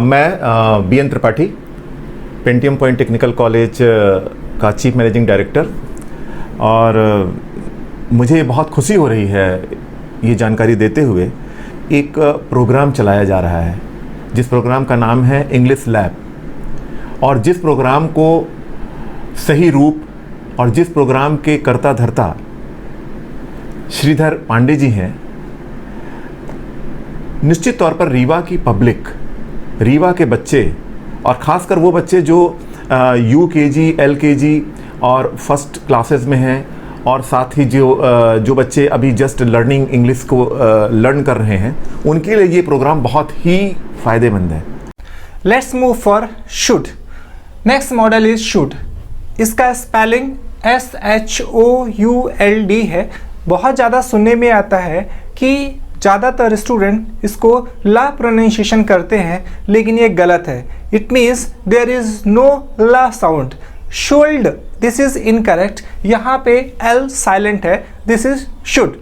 मैं B N Tripathi, Pentium point technical college का chief managing director, और मुझे बहुत खुशी हो रही है ये जानकारी देते हुए। एक प्रोग्राम चलाया जा रहा है जिस प्रोग्राम का नाम है इंग्लिश लैब, और जिस प्रोग्राम को सही रूप और जिस प्रोग्राम के कर्ता धर्ता श्रीधर पांडे जी हैं, निश्चित तौर पर रीवा की पब्लिक, रीवा के बच्चे और ख़ासकर वो बच्चे जो UKG, LKG और फर्स्ट क्लासेस में हैं, और साथ ही जो बच्चे अभी जस्ट लर्निंग इंग्लिश को लर्न कर रहे हैं, उनके लिए ये प्रोग्राम बहुत ही फ़ायदेमंद है। Let's move for should. Next model is should. इसका स्पेलिंग SHOULD है। बहुत ज़्यादा सुनने में आता है कि ज़्यादातर स्टूडेंट इसको ला प्रोनाउंसिएशन करते हैं, लेकिन ये गलत है। It means there is no la sound. Should, this is incorrect. यहाँ पे L साइलेंट है, दिस इज शुड।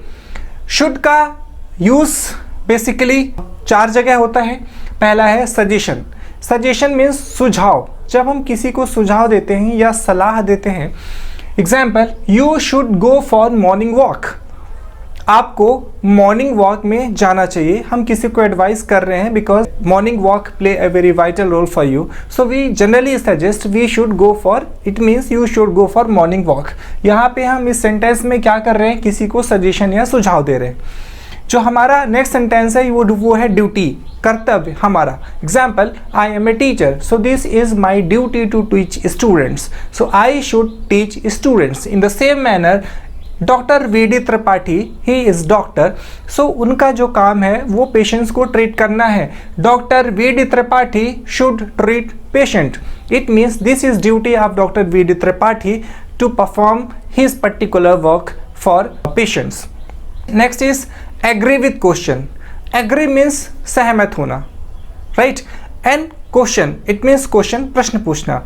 शुड का यूज़ बेसिकली 4 जगह होता है। पहला है सजेशन। सजेशन मीन्स सुझाव। जब हम किसी को सुझाव देते हैं या सलाह देते हैं, example, you should go for morning walk. आपको मॉर्निंग वॉक में जाना चाहिए। हम किसी को एडवाइस कर रहे हैं because morning walk play a very vital role for you, so we generally suggest we should go for, it means you should go for morning walk. यहाँ पे हम इस सेंटेंस में क्या कर रहे हैं, किसी को सजेशन या सुझाव दे रहे हैं। जो हमारा नेक्स्ट सेंटेंस है वो है ड्यूटी, कर्तव्य हमारा। Example, I am a teacher, so this is my duty to teach students, so I should teach students. In the same manner doctor VD Tripathi, he is doctor, so उनका जो काम है वो पेशेंट्स को ट्रीट करना है। Doctor VD Tripathi should treat patient. It means this is duty of doctor VD Tripathi to perform his particular work for patients. Next is agree with question. Agree means सहमत होना, right, and question, it means question, प्रश्न पूछना।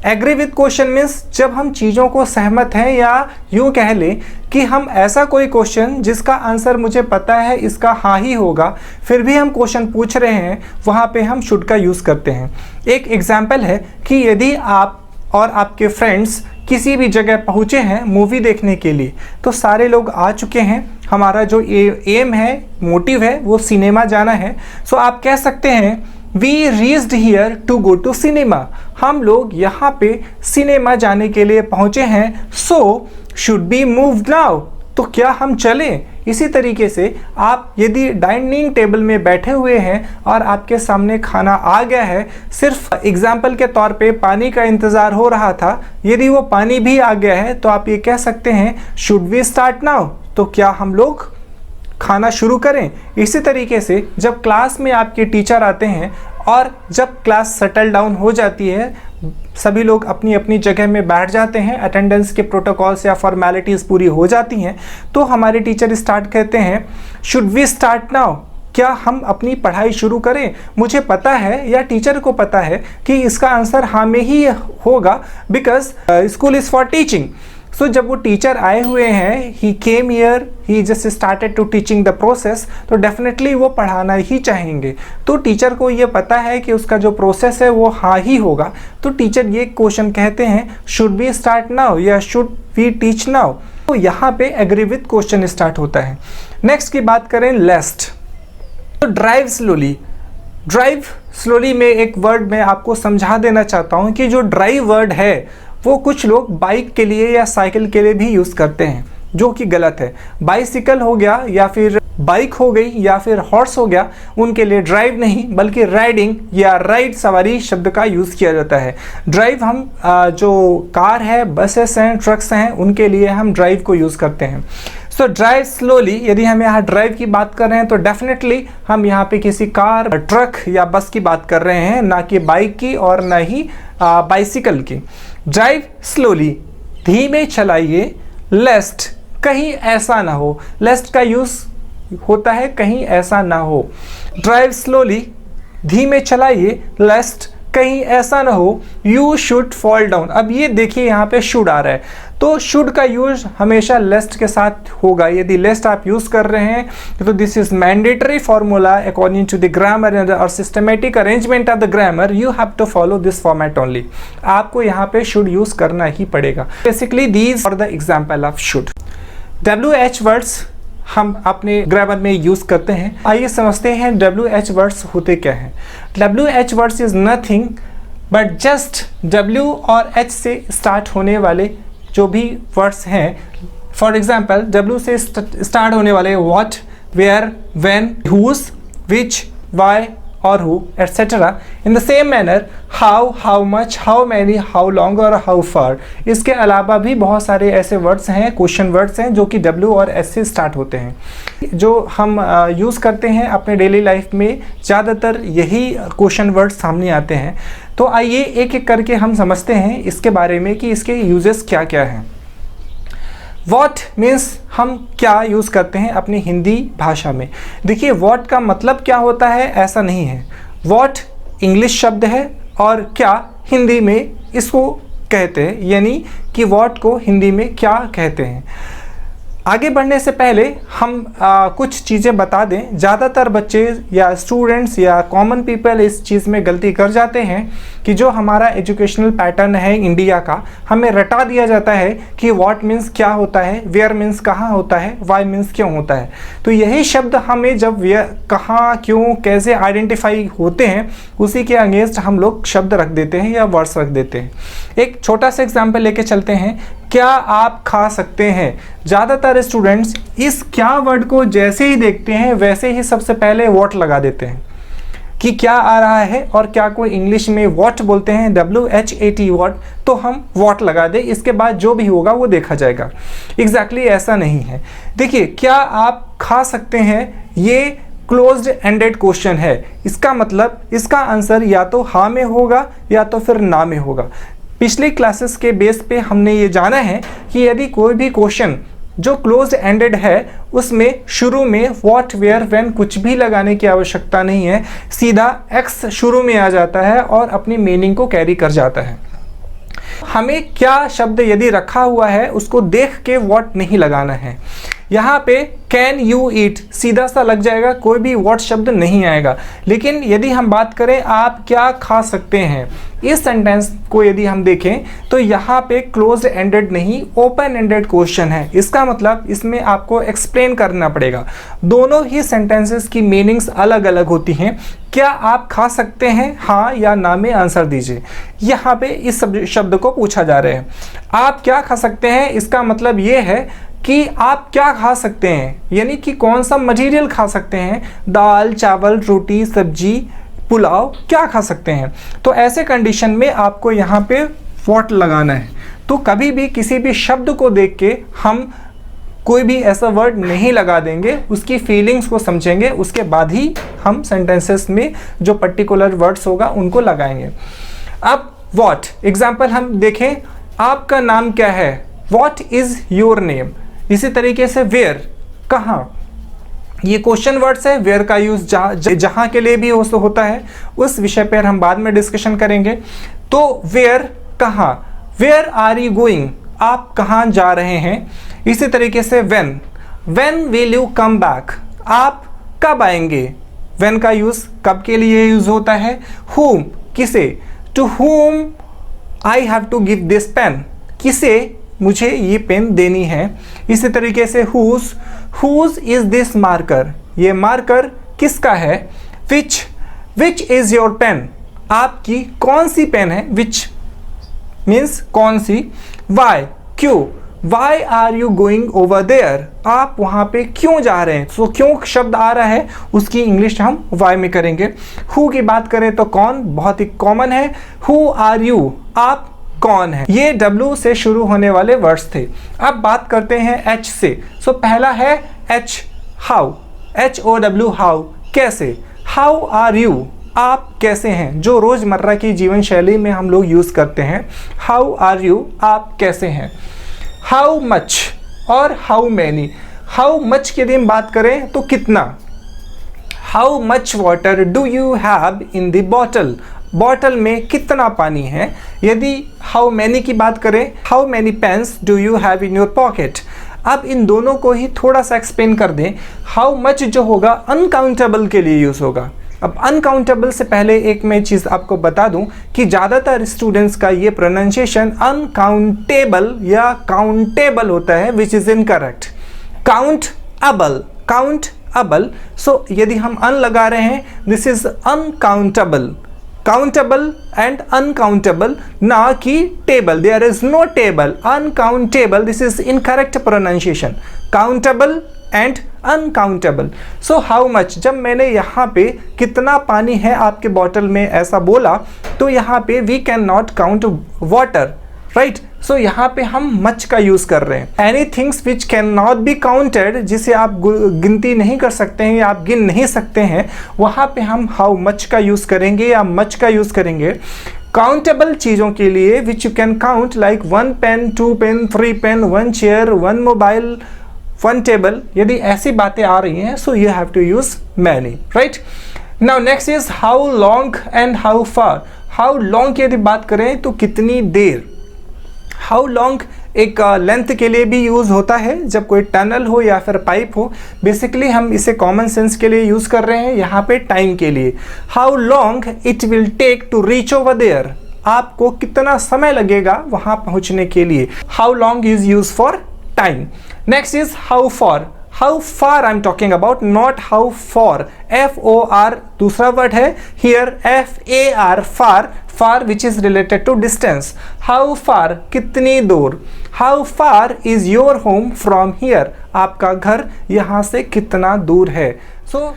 Agree with question means जब हम चीज़ों को सहमत हैं, या यूँ कह लें कि हम ऐसा कोई क्वेश्चन जिसका आंसर मुझे पता है इसका हाँ ही होगा, फिर भी हम क्वेश्चन पूछ रहे हैं, वहाँ पे हम शुड का यूज़ करते हैं। एक एग्जाम्पल है कि यदि आप और आपके फ्रेंड्स किसी भी जगह पहुँचे हैं मूवी देखने के लिए, तो सारे लोग आ चुके हैं, हमारा जो एम है, मोटिव है, वो सिनेमा जाना है। सो आप कह सकते हैं we reached here to go to cinema. हम लोग यहाँ पे सिनेमा जाने के लिए पहुँचे हैं, so should be move now, तो क्या हम चलें। इसी तरीके से आप यदि डाइनिंग टेबल में बैठे हुए हैं और आपके सामने खाना आ गया है, सिर्फ एग्जाम्पल के तौर पे पानी का इंतज़ार हो रहा था, यदि वो पानी भी आ गया है तो आप ये कह सकते हैं शुड वी स्टार्ट नाउ, तो क्या हम लोग खाना शुरू करें। इसी तरीके से जब क्लास में आपके टीचर आते हैं और जब क्लास सेटल डाउन हो जाती है, सभी लोग अपनी अपनी जगह में बैठ जाते हैं, अटेंडेंस के प्रोटोकॉल्स या फॉर्मेलिटीज़ पूरी हो जाती हैं, तो हमारे टीचर स्टार्ट कहते हैं शुड वी स्टार्ट नाउ, क्या हम अपनी पढ़ाई शुरू करें। मुझे पता है या टीचर को पता है कि इसका आंसर हाँ में ही होगा, because school is for teaching. So जब वो टीचर आए हुए हैं, he came here, he just started to teaching the process, तो डेफिनेटली वो पढ़ाना ही चाहेंगे। तो टीचर को ये पता है कि उसका जो प्रोसेस है वो हाँ ही होगा, तो टीचर ये क्वेश्चन कहते हैं शुड वी स्टार्ट नाउ या शुड वी टीच नाउ। तो यहाँ पे एग्री विथ क्वेश्चन स्टार्ट होता है। नेक्स्ट की बात करें लेस्ट, तो ड्राइव स्लोली। ड्राइव स्लोली में एक वर्ड मैं आपको समझा देना चाहता हूँ कि जो ड्राइव वर्ड है वो कुछ लोग बाइक के लिए या साइकिल के लिए भी यूज़ करते हैं, जो कि गलत है। बाइसिकल हो गया या फिर बाइक हो गई या फिर हॉर्स हो गया, उनके लिए ड्राइव नहीं बल्कि राइडिंग या राइड, सवारी शब्द का यूज़ किया जाता है। ड्राइव हम जो कार है, बसेस हैं, ट्रक्स हैं, उनके लिए हम ड्राइव को यूज़ करते हैं। सो ड्राइव स्लोली, यदि हम यहाँ ड्राइव की बात कर रहे हैं तो डेफिनेटली हम यहाँ पे किसी कार, ट्रक या बस की बात कर रहे हैं, ना कि बाइक की और ना ही बाइसिकल की। ड्राइव स्लोली, धीमे चलाइए। लेस्ट, कहीं ऐसा ना हो। लेस्ट का यूज़ होता है कहीं ऐसा ना हो। ड्राइव स्लोली, धीमे चलाइए। लेस्ट, कहीं ऐसा ना हो यू शुड फॉल डाउन। अब ये देखिए यहाँ पे शुड आ रहा है, तो शुड का यूज हमेशा लेस्ट के साथ होगा। यदि लेस्ट आप यूज कर रहे हैं तो this is mandatory formula according to the grammar और systematic arrangement of the grammar, you have to follow this format only. आपको यहाँ पे शुड यूज करना ही पड़ेगा। Basically these are the example of should. WH words हम अपने grammar में यूज करते हैं। आइए समझते हैं WH वर्ड्स होते क्या हैं। WH words is nothing but just W और H से स्टार्ट होने वाले जो भी वर्ड्स हैं। फॉर एग्जाम्पल W से स्टार्ट होने वाले what, where, when, whose, which, why और who, etc. In the same manner, how much, how many, how long और how far। इसके अलावा भी बहुत सारे ऐसे वर्ड्स हैं, क्वेश्चन वर्ड्स हैं जो कि W और S से स्टार्ट होते हैं, जो हम यूज़ करते हैं अपने डेली लाइफ में। ज़्यादातर यही क्वेश्चन वर्ड्स सामने आते हैं। तो आइए एक एक करके हम समझते हैं इसके बारे में कि इसके यूजेस क्या क्या हैं। वॉट मीन्स हम क्या यूज़ करते हैं अपनी हिंदी भाषा में। देखिए वॉट का मतलब क्या होता है ऐसा नहीं है। वॉट इंग्लिश शब्द है और क्या हिंदी में इसको कहते हैं, यानी कि वॉट को हिंदी में क्या कहते हैं। आगे बढ़ने से पहले हम कुछ चीज़ें बता दें। ज़्यादातर बच्चे या स्टूडेंट्स या कॉमन पीपल इस चीज़ में गलती कर जाते हैं कि जो हमारा एजुकेशनल पैटर्न है इंडिया का, हमें रटा दिया जाता है कि व्हाट मीन्स क्या होता है, वेयर मीन्स कहाँ होता है, वाई मीन्स क्यों होता है। तो यही शब्द हमें जब कहाँ, क्यों, कैसे आइडेंटिफाई होते हैं, उसी के अगेंस्ट हम लोग शब्द रख देते हैं या वर्ड्स रख देते हैं। एक छोटा सा एग्जाम्पल लेके चलते हैं। क्या आप खा सकते हैं। ज़्यादातर स्टूडेंट्स इस क्या वर्ड को जैसे ही देखते हैं वैसे ही सबसे पहले व्हाट लगा देते हैं कि क्या आ रहा है, और क्या को इंग्लिश में व्हाट बोलते हैं, WHAT व्हाट, तो हम व्हाट लगा दें, इसके बाद जो भी होगा वो देखा जाएगा। एग्जैक्टली ऐसा नहीं है। देखिए क्या आप खा सकते हैं, ये क्लोज्ड एंडेड क्वेश्चन है। इसका मतलब इसका आंसर या तो हाँ में होगा या तो फिर ना में होगा। पिछली क्लासेस के बेस पे हमने ये जाना है कि यदि कोई भी क्वेश्चन जो क्लोज्ड एंडेड है उसमें शुरू में व्हाट, वेयर, व्हेन कुछ भी लगाने की आवश्यकता नहीं है, सीधा एक्स शुरू में आ जाता है और अपनी मीनिंग को कैरी कर जाता है। हमें क्या शब्द यदि रखा हुआ है उसको देख के व्हाट नहीं लगाना है। यहाँ पे कैन यू ईट सीधा सा लग जाएगा, कोई भी व्हाट शब्द नहीं आएगा। लेकिन यदि हम बात करें आप क्या खा सकते हैं, इस सेंटेंस को यदि हम देखें तो यहाँ पे क्लोज्ड एंडेड नहीं ओपन एंडेड क्वेश्चन है। इसका मतलब इसमें आपको एक्सप्लेन करना पड़ेगा। दोनों ही सेंटेंसेस की मीनिंग्स अलग अलग होती हैं। क्या आप खा सकते हैं, हाँ या ना में आंसर दीजिए। यहाँ पे इस शब्द को पूछा जा रहा है। आप क्या खा सकते हैं, इसका मतलब ये है कि आप क्या खा सकते हैं, यानी कि कौन सा मटेरियल खा सकते हैं, दाल, चावल, रोटी, सब्जी, पुलाव, क्या खा सकते हैं। तो ऐसे कंडीशन में आपको यहाँ पे व्हाट लगाना है। तो कभी भी किसी भी शब्द को देख के हम कोई भी ऐसा वर्ड नहीं लगा देंगे, उसकी फीलिंग्स को समझेंगे, उसके बाद ही हम सेंटेंसेस में जो पर्टिकुलर वर्ड्स होगा उनको लगाएंगे। अब व्हाट एग्जाम्पल हम देखें। आपका नाम क्या है, व्हाट इज योर नेम। इसी तरीके से वेयर, कहाँ, ये क्वेश्चन वर्ड्स है। वेयर का यूज जहाँ के लिए भी होता है, उस विषय पर हम बाद में डिस्कशन करेंगे। तो वेयर, कहाँ, वेयर आर यू गोइंग, आप कहाँ जा रहे हैं। इसी तरीके से when will you come back, आप कब आएंगे। व्हेन का यूज कब के लिए यूज होता है। whom, किसे, to whom I have to give this pen, किसे मुझे ये पेन देनी है। इसी तरीके से whose इज दिस मार्कर, ये मार्कर किसका है। which इज योर पेन, आपकी कौन सी पेन है। which मीन्स कौन सी। why, क्यों, why are you going over there, आप वहाँ पे क्यों जा रहे हैं। तो क्यों शब्द आ रहा है उसकी इंग्लिश हम why में करेंगे। who की बात करें तो कौन, बहुत ही कॉमन है। who आर यू, आप कौन है। ये W से शुरू होने वाले वर्ड्स थे। अब बात करते हैं H से। सो पहला है H, हाउ, HOW, हाउ, कैसे। हाउ आर यू, आप कैसे हैं, जो रोजमर्रा की जीवन शैली में हम लोग यूज करते हैं। हाउ आर यू, आप कैसे हैं। हाउ मच और हाउ मैनी। हाउ मच की यदि हम बात करें तो कितना। How much water do you have in the bottle, bottle में कितना पानी है। यदि हाउ मैनी की बात करें, how many pens do you have in your pocket. अब इन दोनों को ही थोड़ा सा एक्सप्लेन कर दें। हाउ मच जो होगा अनकाउंटेबल के लिए यूज़ होगा। अब अनकाउंटेबल से पहले एक मैं चीज़ आपको बता दूं कि ज़्यादातर स्टूडेंट्स का ये प्रोनाउंसिएशन अनकाउंटेबल या काउंटेबल होता है, which is incorrect. Countable, so यदि हम अन लगा रहे हैं, this is uncountable. Countable and uncountable, ना कि table. There is no table, uncountable, this is incorrect pronunciation. Countable and uncountable. So how much, जब मैंने यहाँ पे कितना पानी है आपके बॉटल में ऐसा बोला, तो यहाँ पे we can not count water, right. So यहाँ पे हम मच का यूज़ कर रहे हैं। Any things which can not be counted, जिसे आप गिनती नहीं कर सकते हैं या आप गिन नहीं सकते हैं, वहाँ पे हम हाउ मच का यूज़ करेंगे या मच का यूज़ करेंगे। काउंटेबल चीज़ों के लिए which you can count, like 1 pen, 2 pen, 3 pen, 1 chair, 1 mobile, 1 table, यदि ऐसी बातें आ रही हैं, so you have to use many, right. Now next is how long and how far. How long की यदि बात करें तो कितनी देर। हाउ लॉन्ग एक लेंथ के लिए भी यूज़ होता है, जब कोई टनल हो या फिर पाइप हो। बेसिकली हम इसे कॉमन सेंस के लिए यूज़ कर रहे हैं, यहाँ पे टाइम के लिए। How long it will take to reach over there, आपको कितना समय लगेगा वहाँ पहुँचने के लिए। How long is use for time. Next is how for. How far I am talking about, not how for. FOR दूसरा वर्ड है, here FAR, far, far which is related to distance. How far, कितनी दूर। How far is your home from here, आपका घर यहाँ से कितना दूर है। सो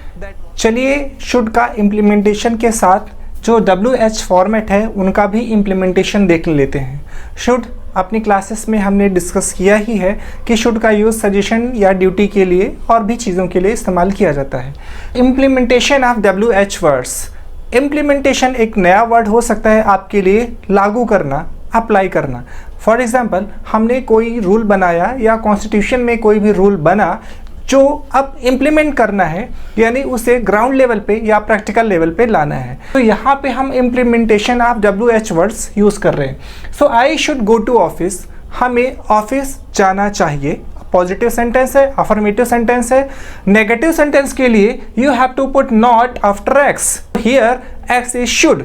चलिए शुड का इम्प्लीमेंटेशन के साथ जो WH फॉर्मेट है उनका भी इम्प्लीमेंटेशन देख लेते हैं। शुड अपनी क्लासेस में हमने डिस्कस किया ही है कि शुड का यूज़ सजेशन या ड्यूटी के लिए और भी चीज़ों के लिए इस्तेमाल किया जाता है। Implementation of WH words. Implementation एक नया वर्ड हो सकता है आपके लिए, लागू करना, अप्लाई करना। फॉर एग्जाम्पल, हमने कोई रूल बनाया या कॉन्स्टिट्यूशन में कोई भी रूल बना जो अब इम्प्लीमेंट करना है, यानी उसे ग्राउंड लेवल पे या प्रैक्टिकल लेवल पे लाना है। तो यहाँ पे हम implementation of WH words use कर रहे हैं। So I should go to office, हमें ऑफिस जाना चाहिए। पॉजिटिव सेंटेंस है, अफर्मेटिव सेंटेंस है। नेगेटिव सेंटेंस के लिए you have to put not after X. Here X is should,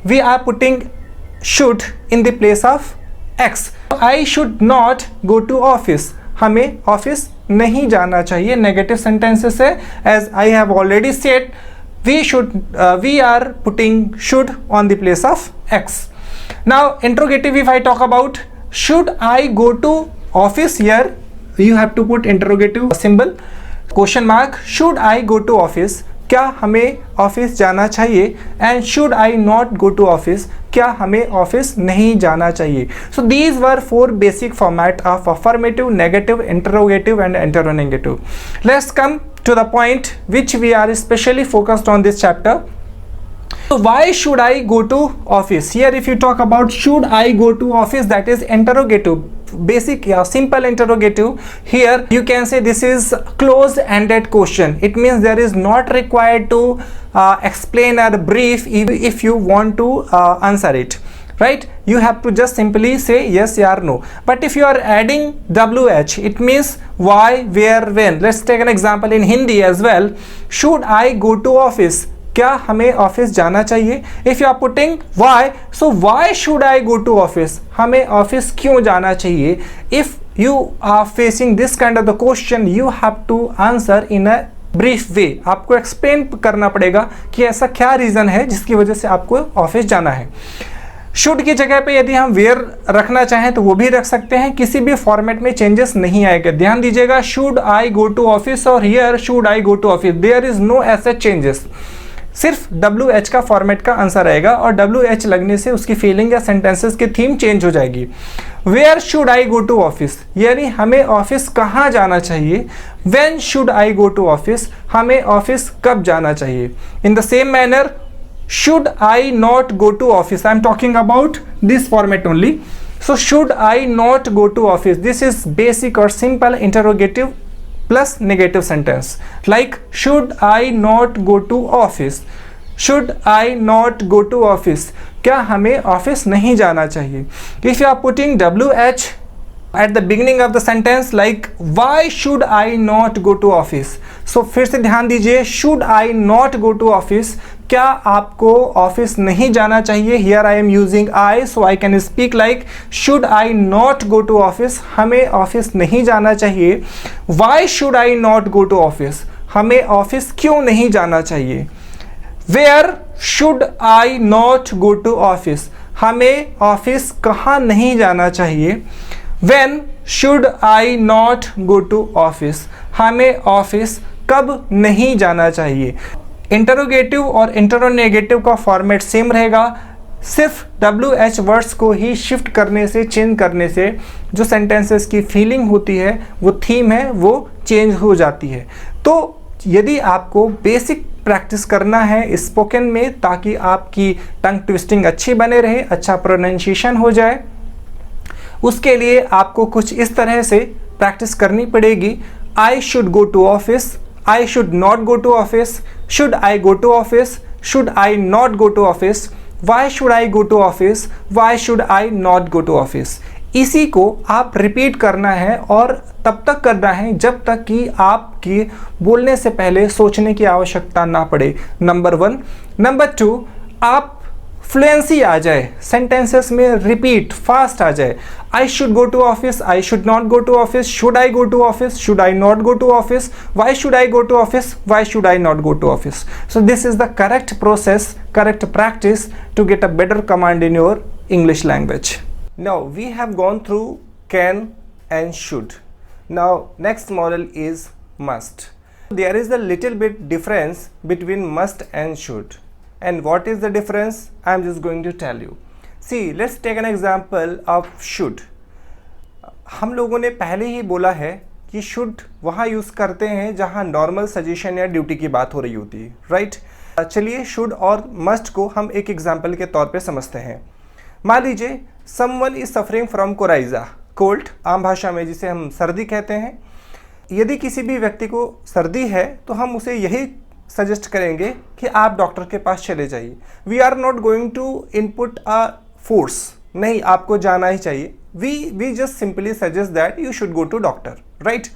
we are putting should in the place of X. I should not go to office, हमें office नहीं जाना चाहिए। Negative sentences है, as I have already said, we are putting should on the place of X. Now interrogative, if I talk about should I go to office, here you have to put interrogative symbol, question mark, should I go to office, क्या हमें office जाना चाहिए, and should I not go to office, क्या हमें office नहीं जाना चाहिए। So these were 4 basic format of affirmative, negative, interrogative and interronegative. Let's come to the point which we are specially focused on this chapter. So why should I go to office? Here if you talk about should I go to office, that is interrogative, basic simple interrogative. Here you can say this is closed-ended question. It means there is not required to explain or brief if you want to answer it. Right? You have to just simply say yes or no. But if you are adding WH, it means why, where, when. Let's take an example in Hindi as well. Should I go to office? क्या हमें office जाना चाहिए? If you are putting why, so why should I go to office, हमें office क्यों जाना चाहिए? If you are facing this kind of the question, you have to answer in a brief way. आपको explain करना पड़ेगा कि ऐसा क्या रीज़न है जिसकी वजह से आपको ऑफिस जाना है. शुड की जगह पे यदि हम वेयर रखना चाहें तो वो भी रख सकते हैं, किसी भी फॉर्मेट में चेंजेस नहीं आएगा. ध्यान दीजिएगा, should I go to office और here should I go to office, there is no ऐसे चेंजेस. सिर्फ WH का फॉर्मेट का आंसर आएगा और WH लगने से उसकी फीलिंग या सेंटेंसेस की थीम चेंज हो जाएगी. Where should I go to office, यानी हमें ऑफिस कहाँ जाना चाहिए. When should I go to office, हमें ऑफिस कब जाना चाहिए. In the same manner, should I not go to office, I am talking about this format only. So should I not go to office, this is basic और simple interrogative plus negative sentence, like should I not go to office. Should I not go to office, क्या हमें office नहीं जाना चाहिए? If you are putting WH at the beginning of the sentence like why should I not go to office, so फिर से ध्यान दीजिए, should I not go to office, क्या आपको ऑफिस नहीं जाना चाहिए? Here I am using I, so I can speak like should I not go to office, हमें ऑफिस नहीं जाना चाहिए. Why should I not go to office, हमें ऑफिस क्यों नहीं जाना चाहिए? Where should I not go to office, हमें ऑफिस कहाँ नहीं जाना चाहिए? When should I not go to office, हमें ऑफिस कब नहीं जाना चाहिए? इंटरोगेटिव और इंटरोनेगेटिव का फॉर्मेट सेम रहेगा, सिर्फ WH वर्ड्स को ही शिफ्ट करने से, चेंज करने से जो सेंटेंसेस की फीलिंग होती है, वो थीम है, वो चेंज हो जाती है. तो यदि आपको बेसिक प्रैक्टिस करना है स्पोकन में ताकि आपकी टंग ट्विस्टिंग अच्छी बने रहे, अच्छा प्रोनाउंसिएशन हो जाए, उसके लिए आपको कुछ इस तरह से प्रैक्टिस करनी पड़ेगी. I should go to office, I should not go to office, should I go to office, should I not go to office, why should I go to office, why should I not go to office. इसी को आप repeat करना है और तब तक करना है जब तक कि आपकी बोलने से पहले सोचने की आवश्यकता ना पड़े. नंबर 1. नंबर 2, आप फ्लुएंसी आ जाए, सेंटेंसेस में रिपीट फास्ट आ जाए. I should go to office, I should not go to office, should I go to office, should I not go to office, why should I go to office, why should I not go to office. So this is the correct process, correct practice to get a better command in your English language. Now we have gone through can and should. Now next model is must. There is a little bit difference between must and should. And what is the difference? I am just going to tell you. See, let's take an example of should. हम लोगों ने पहले ही बोला है कि should वहाँ use करते हैं जहाँ नॉर्मल सजेशन या ड्यूटी की बात हो रही होती है, राइट? चलिए should और must को हम एक एग्जाम्पल के तौर पे समझते हैं. मान लीजिए someone is suffering from coryza, cold, आम भाषा में जिसे हम सर्दी कहते हैं. यदि किसी भी व्यक्ति को सर्दी है तो हम उसे यही सजेस्ट करेंगे कि आप डॉक्टर के पास चले जाइए. We are not going to input a force, नहीं आपको जाना ही चाहिए. We just simply suggest that you should go to doctor, right?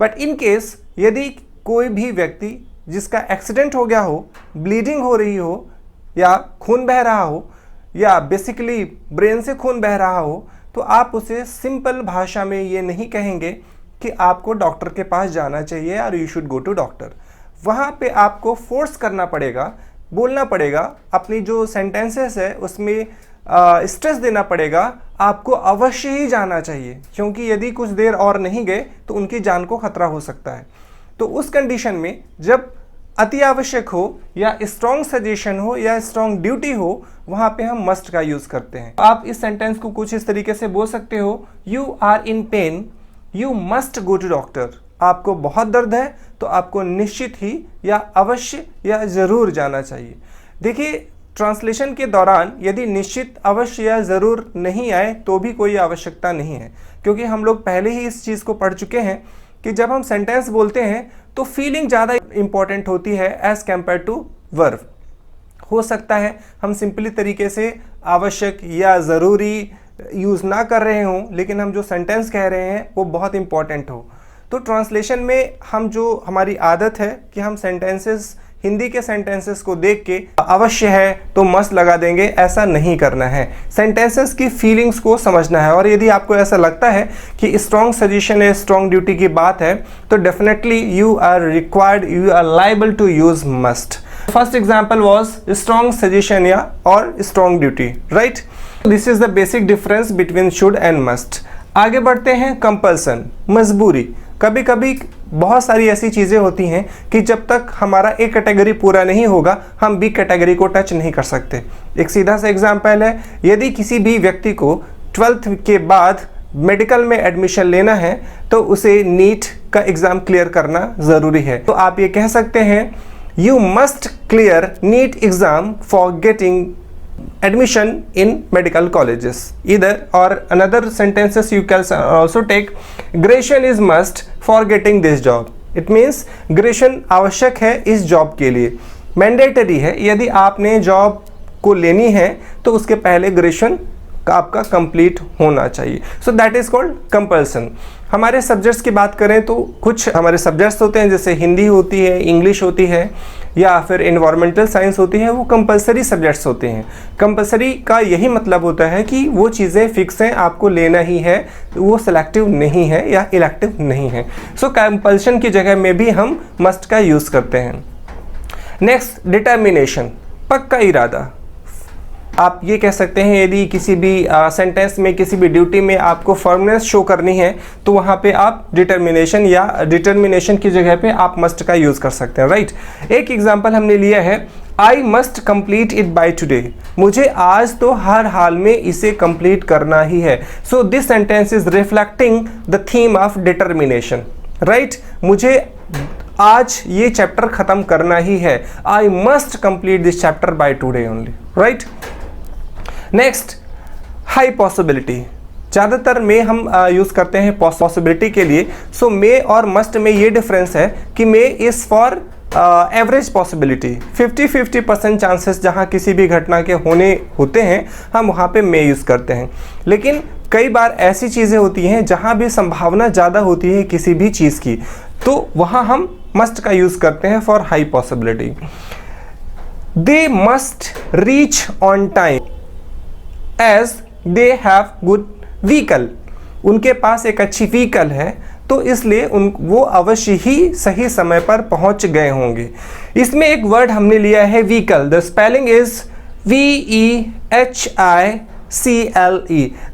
But in case यदि कोई भी व्यक्ति जिसका एक्सीडेंट हो गया हो, ब्लीडिंग हो रही हो या खून बह रहा हो या बेसिकली ब्रेन से खून बह रहा हो, तो आप उसे सिंपल भाषा में ये नहीं कहेंगे कि आपको डॉक्टर के पास जाना चाहिए और you should go to doctor. वहाँ पे आपको फोर्स करना पड़ेगा, बोलना पड़ेगा, अपनी जो सेंटेंसेस है उसमें स्ट्रेस देना पड़ेगा, आपको अवश्य ही जाना चाहिए, क्योंकि यदि कुछ देर और नहीं गए तो उनकी जान को खतरा हो सकता है. तो उस कंडीशन में जब अति आवश्यक हो या स्ट्रॉन्ग सजेशन हो या स्ट्रॉन्ग ड्यूटी हो, वहाँ पे हम मस्ट का यूज़ करते हैं. आप इस सेंटेंस को कुछ इस तरीके से बोल सकते हो, you are in pain, you must go to doctor. आपको बहुत दर्द है तो आपको निश्चित ही या अवश्य या ज़रूर जाना चाहिए. देखिए, ट्रांसलेशन के दौरान यदि निश्चित, अवश्य या ज़रूर नहीं आए तो भी कोई आवश्यकता नहीं है, क्योंकि हम लोग पहले ही इस चीज़ को पढ़ चुके हैं कि जब हम सेंटेंस बोलते हैं तो फीलिंग ज़्यादा इंपॉर्टेंट होती है एज़ कम्पेयर टू वर्ब. हो सकता है हम सिंपली तरीके से आवश्यक या ज़रूरी यूज़ ना कर रहे हों, लेकिन हम जो सेंटेंस कह रहे हैं वो बहुत इंपॉर्टेंट हो. तो ट्रांसलेशन में हम जो हमारी आदत है कि हम सेंटेंसेस, हिंदी के सेंटेंसेस को देख के अवश्य है तो मस्ट लगा देंगे, ऐसा नहीं करना है. सेंटेंसेस की फीलिंग्स को समझना है. और यदि आपको ऐसा लगता है कि स्ट्रॉन्ग सजेशन है, स्ट्रॉन्ग ड्यूटी की बात है, तो definitely you are required, you are liable to use must. First example was strong suggestion या और strong duty, right? This is the basic difference between should and must. आगे बढ़ते हैं. कंपल्सन, मजबूरी. कभी कभी बहुत सारी ऐसी चीज़ें होती हैं कि जब तक हमारा ए कैटेगरी पूरा नहीं होगा हम बी कैटेगरी को टच नहीं कर सकते. एक सीधा सा एग्जांपल है, यदि किसी भी व्यक्ति को 12th के बाद मेडिकल में एडमिशन लेना है तो उसे नीट का एग्ज़ाम क्लियर करना ज़रूरी है. तो आप ये कह सकते हैं, you must clear NEET exam for getting admission in medical colleges. Either or another sentences you can also take, graduation is must for getting this job. It means graduation आवश्यक है इस जॉब के लिए. मैंडेटरी है, यदि आपने job को लेनी है तो उसके पहले ग्रेजुएशन आपका कंप्लीट होना चाहिए। So that is called compulsion. हमारे सब्जेक्ट्स की बात करें तो कुछ हमारे सब्जेक्ट्स होते हैं, जैसे हिंदी होती है, इंग्लिश होती है, या फिर एनवायरमेंटल साइंस होती है, वो कंपलसरी सब्जेक्ट्स होते हैं। कंपलसरी का यही मतलब होता है कि वो चीज़ें फिक्स हैं, आपको लेना ही है, वो सिलेक्टिव नहीं है या इलेक्टिव नहीं है। सो कंपल्शन की जगह में भी हम मस्ट का यूज़ करते हैं। नेक्स्ट, डिटर्मिनेशन, पक्का इरादा। आप ये कह सकते हैं यदि किसी भी सेंटेंस में, किसी भी ड्यूटी में आपको फर्मनेस शो करनी है तो वहाँ पे आप डिटर्मिनेशन या डिटर्मिनेशन की जगह पे आप मस्ट का यूज़ कर सकते हैं, राइट। एक एग्जांपल हमने लिया है, I must complete it by today. मुझे आज तो हर हाल में इसे कंप्लीट करना ही है। So this sentence is reflecting the theme of determination, right. मुझे आज ये चैप्टर खत्म करना ही है, I must complete this chapter by today only, right. Next, high possibility. ज़्यादातर में हम यूज़ करते हैं पॉसिबिलिटी के लिए। सो मे और मस्ट में ये डिफरेंस है कि may is for average possibility, 50-50% chances जहाँ किसी भी घटना के होने होते हैं हम वहाँ पे मे यूज़ करते हैं। लेकिन कई बार ऐसी चीज़ें होती हैं जहाँ भी संभावना ज़्यादा होती है किसी भी चीज़ की, तो वहाँ हम मस्ट का यूज़ करते हैं for high possibility. They must reach on time as they have good vehicle. उनके पास एक अच्छी व्हीकल है तो इसलिए वो अवश्य ही सही समय पर पहुंच गए होंगे। इसमें एक वर्ड हमने लिया है vehicle. The spelling is VEHICLE।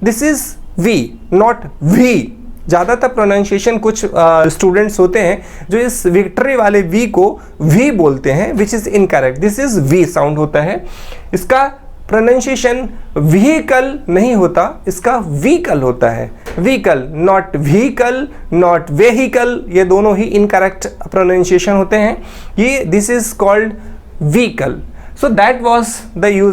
This is V, not V. ज़्यादातर प्रोनाउंसिएशन कुछ स्टूडेंट्स होते हैं जो इस विक्ट्री वाले वी को वी बोलते हैं, which is incorrect. This is V sound होता है। इसका प्रोनाउंसिएशन व्हीकल नहीं होता, इसका व्हीकल होता है। Vehicle, not vehicle, not vehicle, ये दोनों ही इनकरेक्ट प्रोनाउंसिएशन होते हैं। ये this is called vehicle. So that was the use